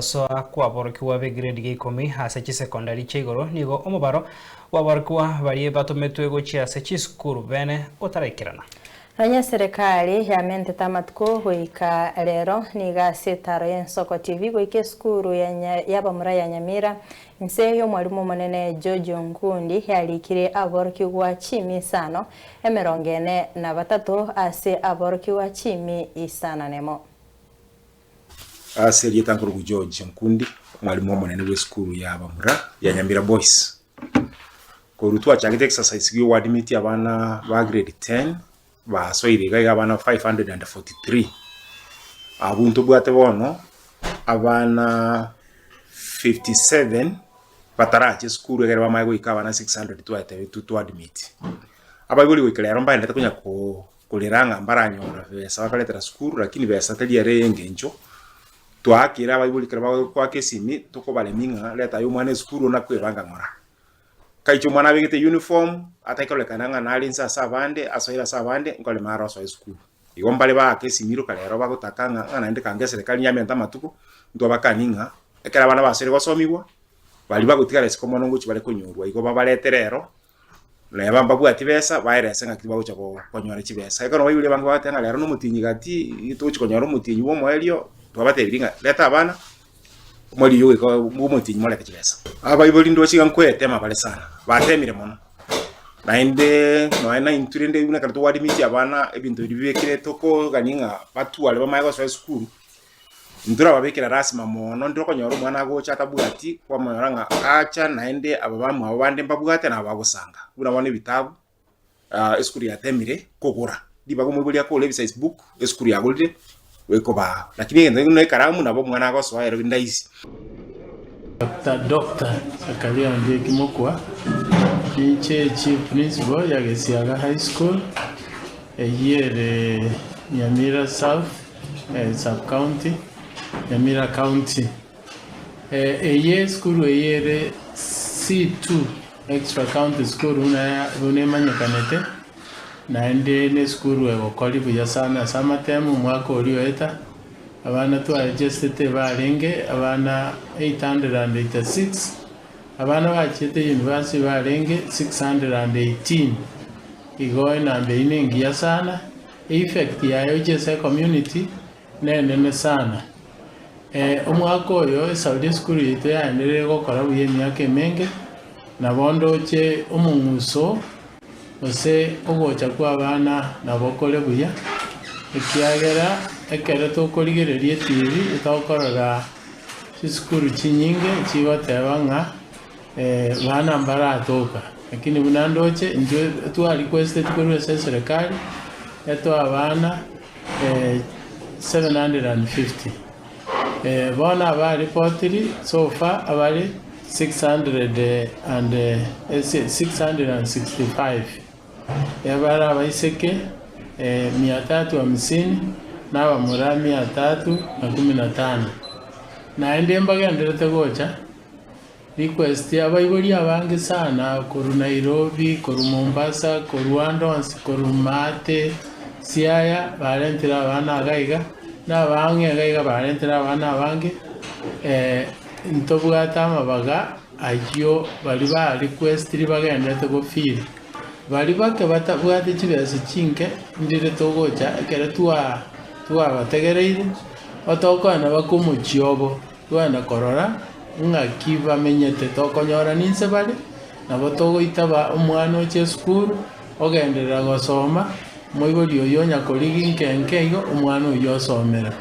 Soa kwa borokiwa be grade gikomi hase chi secondary chigoro nigo omubaro wa borokiwa bari batumetwe gochi hase chi skuru bene otarekirana. Ranya serikali ya mente tamatko goika rero niga setaro y'Ensoko TV goike skuru ya bamura ya Nyamira nse yo mwalimu munene George Nkundi yalikire aborokiwa chimi sano emerongene na batatu ase aborokiwa chimi isana nemo. Ase yetankuru George Nkundi mwalimu munene we skuru ya bamura ya Nyamira Boys. Ko rutwa changite exercise yo admit abana ba grade 10 basoire gaya abana 543 abuntu bwate bono abana 57 batarache skuru egera bamaye goika abana 600 to admit abagoli wikira romba ndata kunya kuliranga mbaranyora besa bakaletera skuru lakini besa tali yarenge ncho twakira abagoli kira kwa kesimi toko baleminga leta yo mwana skuru na kwebanga ngora kaicho mwana bigete uniform atakole kananga nalinsa sabande asoira sabande ngole mara so school igombale ba kesimiro kalero bagotakanga anaende kange serikali nyamenta matuko ndo bakaninga ekera bana basere gosomiwa bali bagotikala sikomo nongochi bale konyorwa igo babaleterero le bamba bwati besa bairese ngaki bagocha konyora chibesa ekero bayule bango batanga lero no mutinyi gati itochi konyora mutinyi wo moelio twabatebiringa leta abana muri yo ko mutinyi mole kachibesa abayiboli ndo chiga nkwete mabale sana batemire mono naende noina inturende una karto wadi miti abana ebintu bibekire toko ganinga batu ale bamaye so school ndura babekira rasima mono ndiro konyoro mwana go chata bugati kwa myoranga acha naende ababamu abande mbabugate na bagusanga una bone bitabu school ya temire kokora dibago mubuli akole Facebook school ya golde weko ba lakini ngene karamu nabo mwana go so ayero ndaisi Dr. Sakalia ndiye kimokwa niche chief principal ya Gesiaga High School here Nyamira South sub county Nyamira County school here C2 extra county school una manyakanete naende ne school ego kolibu ya sana sama temu mwaka ulioeta abana tu adjusted barenge abana 886 abana bachete university barenge 618 igoe nambe inengia sana effect yayo jese community nene sana omwaka oyo Saudi school ito yaendelea gukora buye myaka emenge na bondo che omunguso ose ogocha kwa abana nabokole buya ekiagera ekere tokorigereria TV itokorora sikuru chinyinge chigotebanga bana mbaratoka lakini bunandoche ndio tu requested kwa serikali eto abana 750 bona ba reportedly so far abali 665 yabara baiseke 350 na bamura 315 naende mbaga nderete gocha request abayiboli abange sana koru Nairobi koru Mombasa koru Andons koru Mate Siaya barentira abana agaiga na bange agaiga barentira abana abange ntobugata amabaga ayo bali ba request bagendete go feel bali bake batabwate chibese chinke ndire togocha kera tuwa bategereire otokana bakumuchiobo twana korora ngakiva menyete tokonyora ninse bali nabo togoitaba omwana oche school ogenderera gosoma moiboli oyo nyakorigi nkenke igo omwana oyo osomera.